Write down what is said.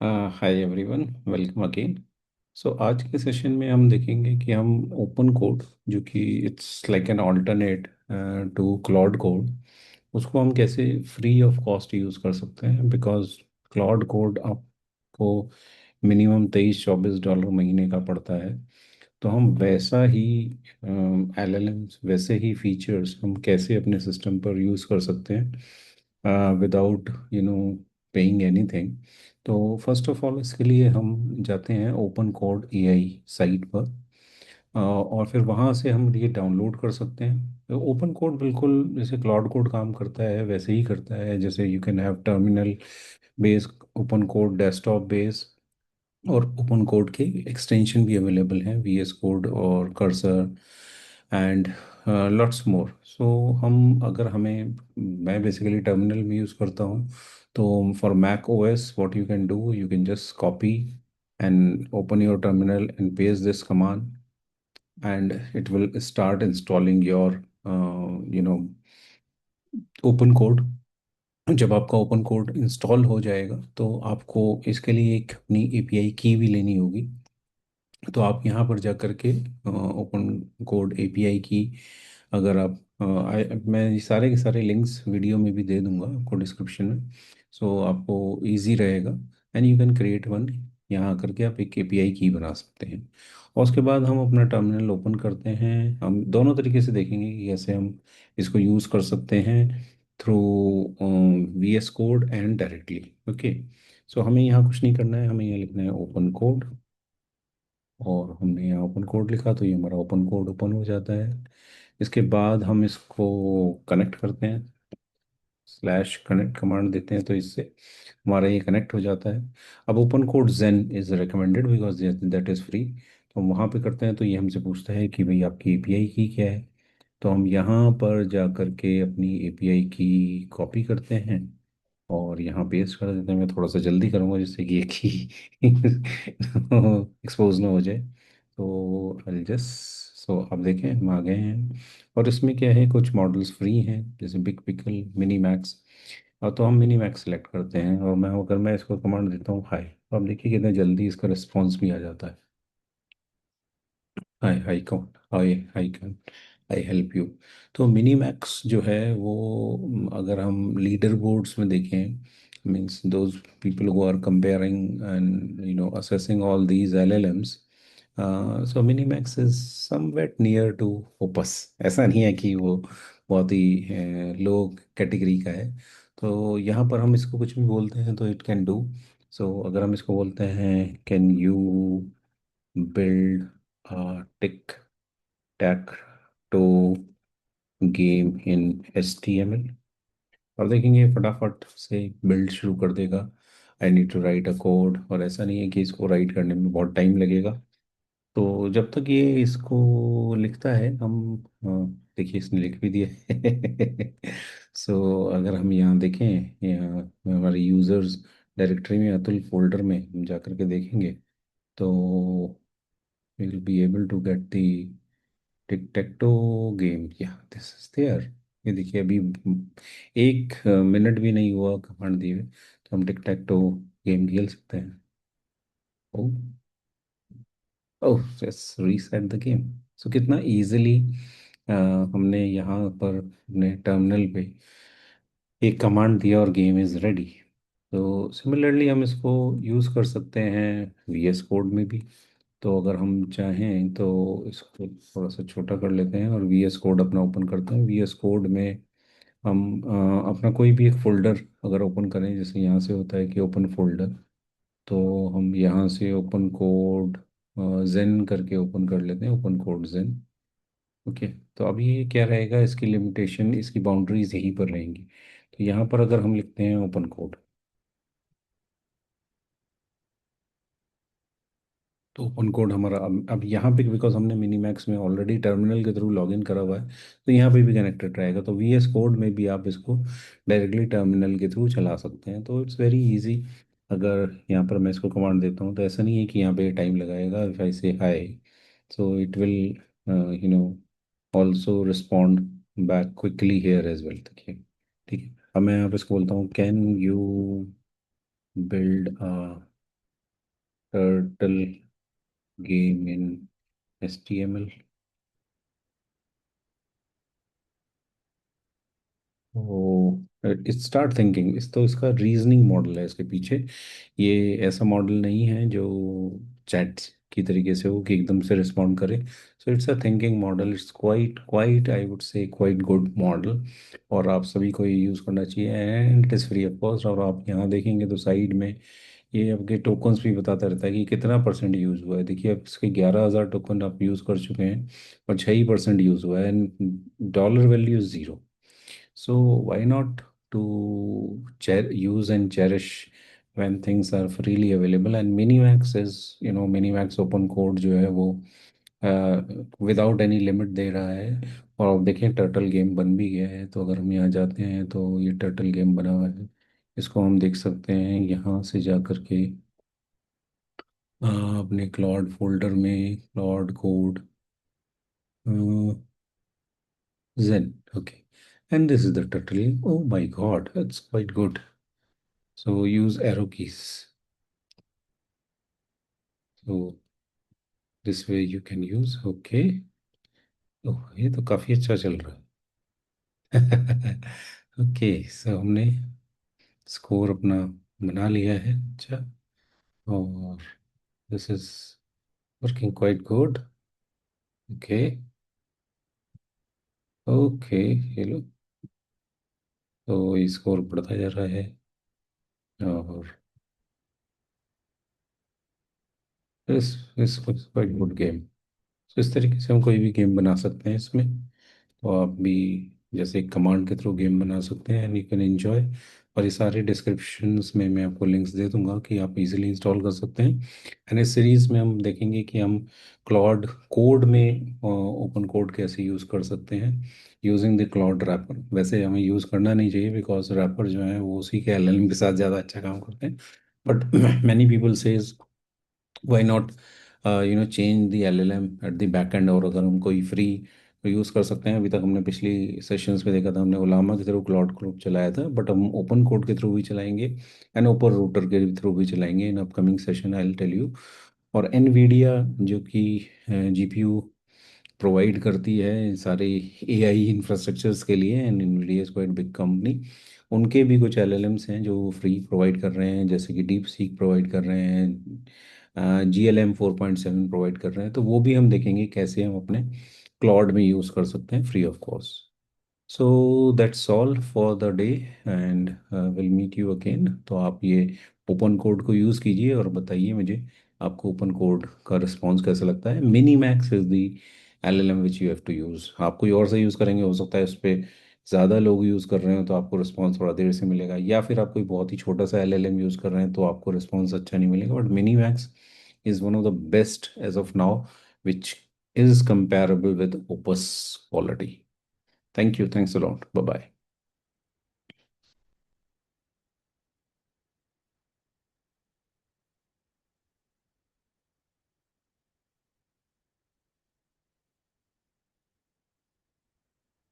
हाय everyone, welcome again. So आज के session में हम देखेंगे कि हम ओपन कोड, जो कि it's like an alternate to Claude code, उसको हम कैसे फ्री ऑफ कॉस्ट यूज़ कर सकते हैं। बिकॉज क्लाउड कोड आपको मिनिमम 23-24 डॉलर महीने का पड़ता है। तो हम वैसा ही एलएलएम्स, वैसे ही फीचर्स हम कैसे अपने सिस्टम पर यूज़ कर सकते हैं विदाउट पेइंग एनीथिंग। तो फर्स्ट ऑफ ऑल इसके लिए हम जाते हैं ओपन कोड एआई साइट पर। और फिर वहाँ से हम ये डाउनलोड कर सकते हैं। ओपन कोड बिल्कुल जैसे क्लाउड कोड काम करता है वैसे ही करता है। जैसे you can have terminal base open code, desktop base, और ओपन कोड के एक्सटेंशन भी अवेलेबल हैं, वीएस कोड और कर्सर एंड लॉट्स मोर। सो हम अगर हमें मैं बेसिकली टर्मिनल में यूज़ करता हूँ। तो for Mac OS what you can do, you can just copy and open your terminal and paste this command, and it will start installing your open code। जब आपका ओपन कोड इंस्टॉल हो जाएगा तो आपको इसके लिए एक अपनी एपीआई की भी लेनी होगी। तो आप यहाँ पर जा कर के ओपन कोड एपीआई की, अगर आप मैं ये सारे के सारे लिंक्स वीडियो में भी दे दूंगा आपको डिस्क्रिप्शन में। सो आपको इजी रहेगा। And you can create one. यहाँ आकर के आप एक एपीआई की बना सकते हैं। और उसके बाद हम अपना टर्मिनल ओपन करते हैं। हम दोनों तरीके से देखेंगे कि कैसे हम इसको यूज़ कर सकते हैं, through VS code and directly. Okay. So हमें यहाँ कुछ नहीं करना है, हमें यहाँ लिखना है ओपन कोड। और हमने यहाँ ओपन कोड लिखा तो ये हमारा ओपन कोड ओपन हो जाता है। इसके बाद हम इसको कनेक्ट करते हैं, स्लैश कनेक्ट कमांड देते हैं, तो इससे हमारा ये कनेक्ट हो जाता है। अब open code Zen is recommended because that is free. तो हम वहाँ पे करते हैं तो ये हमसे पूछता है कि भाई आपकी एपीआई की क्या है। तो हम यहाँ पर जा कर के अपनी एपीआई की कॉपी करते हैं और यहाँ पेस्ट कर देते हैं। मैं थोड़ा सा जल्दी करूँगा जिससे कि एक ही एक्सपोज ना हो जाए। तो आई जस्ट, सो आप देखें हम आ गए हैं। और इसमें क्या है, कुछ मॉडल्स फ्री हैं जैसे बिग पिकल, मिनी मैक्स। और तो हम मिनी मैक्स सेलेक्ट करते हैं और मैं इसको कमांड देता हूँ हाई, तो आप देखिए कितना जल्दी इसका रिस्पॉन्स भी आ जाता है। हाय हाय कौन, हाय हाय कौन, आई हेल्प यू। तो मिनी मैक्स जो है वो अगर हम लीडर बोर्ड्स में देखें, means those people who are comparing and assessing all these LLMs, so MiniMax is somewhat near to Opus. ऐसा नहीं है कि वो बहुत ही लो कैटेगरी का है। तो यहाँ पर हम इसको कुछ भी बोलते हैं तो इट कैन डू। सो अगर हम इसको बोलते हैं can you build a tic tac toe game in HTML, और देखेंगे फटाफट से बिल्ड शुरू कर देगा। I need to write a code, और ऐसा नहीं है कि इसको राइट करने में बहुत टाइम लगेगा। तो जब तक ये इसको लिखता है हम देखिए इसने लिख भी दिया है। सो अगर हम यहाँ देखें, यहाँ हमारे यूज़र्स डायरेक्टरी में अतुल फोल्डर में हम जा कर के देखेंगे तो we will be able to get the tick tech to game, या दिस इज देयर। ये देखिए अभी 1 मिनट भी नहीं हुआ कमांड दिए हुए, तो हम टिक टैक टो गेम खेल सकते हैं। Oh, oh just reset the game. So कितना इजीली हमने यहाँ पर अपने टर्मिनल पे एक कमांड दिया और गेम इज़ रेडी। तो सिमिलरली हम इसको यूज़ कर सकते हैं वीएस कोड में भी। तो अगर हम चाहें तो इसको थोड़ा सा छोटा कर लेते हैं और वीएस कोड अपना ओपन करते हैं। वीएस कोड में हम अपना कोई भी एक फोल्डर अगर ओपन करें, जैसे यहाँ से होता है कि ओपन फोल्डर, तो हम यहाँ से ओपन कोड जेन करके ओपन कर लेते हैं, ओपन कोड जेन। ओके। तो अभी ये क्या रहेगा, इसकी लिमिटेशन, इसकी बाउंड्रीज यहीं पर रहेंगी। तो यहाँ पर अगर हम लिखते हैं ओपन कोड, तो ओपन कोड हमारा अब यहाँ पे बिकॉज हमने मिनीमैक्स में ऑलरेडी टर्मिनल के थ्रू लॉगिन करा हुआ है, तो यहाँ पे भी कनेक्टेड रहेगा। तो वीएस कोड में भी आप इसको डायरेक्टली टर्मिनल के थ्रू चला सकते हैं। तो इट्स वेरी इजी। अगर यहाँ पर मैं इसको कमांड देता हूँ तो ऐसा नहीं है कि यहाँ पे टाइम लगाएगा। If I say hi, so it will also respond back quickly here as well. देखिए ठीक है। अब मैं यहाँ पे इसको बोलता हूँ can you build turtle game in HTML। Oh, start thinking, इस तो इसका रीजनिंग मॉडल है इसके पीछे। ये ऐसा मॉडल नहीं है जो चैट की तरीके से हो कि एकदम से रिस्पॉन्ड करे। So it's a thinking model, it's quite quite I would say quite good model. और आप सभी को ये यूज़ करना चाहिए, and it is free of cost. और आप यहाँ देखेंगे तो साइड में ये आपके टोकन्स भी बताता रहता है कि कितना परसेंट यूज़ हुआ है। देखिए, अब इसके 11,000 टोकन आप यूज़ कर चुके हैं और 6% यूज़ हुआ है, and dollar value zero. So why not to use and cherish when things are freely available? And Minimax is, Minimax open code जो है वो विदाउट एनी लिमिट दे रहा है। और आप देखें टर्टल गेम बन भी गया है, तो अगर हम यहाँ जाते हैं तो ये टर्टल गेम बना हुआ है। इसको हम देख सकते हैं यहाँ से जा कर के अपने क्लॉड फोल्डर में Claude code Zen. Okay. And this is the turtle. Oh my God, that's quite good. So use arrow keys. So this way you can use. Okay. Oh, ये तो काफी अच्छा चल रहा है। ओके, सो हमने स्कोर अपना बना लिया है। अच्छा, और this is working quite good. Okay. Okay, ये लो, तो ये स्कोर बढ़ता जा रहा है। और इस क्वाइट गुड गेम। तो इस तरीके से हम कोई भी गेम बना सकते हैं इसमें। तो आप भी जैसे एक कमांड के थ्रू गेम बना सकते हैं, एंड यू कैन एंजॉय। और ये सारे डिस्क्रिप्शंस में मैं आपको लिंक्स दे दूंगा कि आप इजीली इंस्टॉल कर सकते हैं। एंड इस सीरीज़ में हम देखेंगे कि हम क्लॉड कोड में ओपन कोड कैसे यूज़ कर सकते हैं यूजिंग द क्लॉड रैपर। वैसे हमें यूज़ करना नहीं चाहिए, बिकॉज रैपर जो है वो उसी के LLM के साथ ज़्यादा अच्छा काम करते हैं। But many people says why not change the LLM at the back end. और अगर हम कोई फ्री यूज़ कर सकते हैं, अभी तक हमने पिछली सेशंस में देखा था, हमने ओलामा के थ्रू क्लाउड क्लोब चलाया था, बट हम ओपन कोड के थ्रू भी चलाएंगे एंड ओपन रूटर के थ्रू भी चलाएंगे in upcoming session, I will tell you. और एनवीडिया जो कि GPU प्रोवाइड करती है सारे AI इंफ्रास्ट्रक्चर्स के लिए, and Nvidia is quite big company. उनके भी कुछ LLMs हैं जो फ्री प्रोवाइड कर रहे हैं, जैसे कि डीप सीक प्रोवाइड कर रहे हैं, GLM 4.7 प्रोवाइड कर रहे हैं। तो वो भी हम देखेंगे कैसे हम अपने क्लाउड में यूज़ कर सकते हैं free of cost. So that's all for the day, and will meet you again. तो आप ये ओपन कोड को यूज़ कीजिए और बताइए मुझे आपको ओपन कोड का रिस्पॉन्स कैसा लगता है। MiniMax is the LLM which you have to use. आप कोई और से यूज़ करेंगे, हो सकता है उस पर ज़्यादा लोग यूज़ कर रहे हो तो आपको रिस्पॉन्स थोड़ा देर से मिलेगा, या फिर आप कोई बहुत ही छोटा सा LLM यूज़ कर रहे हैं तो आपको रिस्पॉन्स अच्छा नहीं मिलेगा। But MiniMax is one of the best as of now, which is comparable with Opus quality. Thank you. Thanks a lot. Bye bye.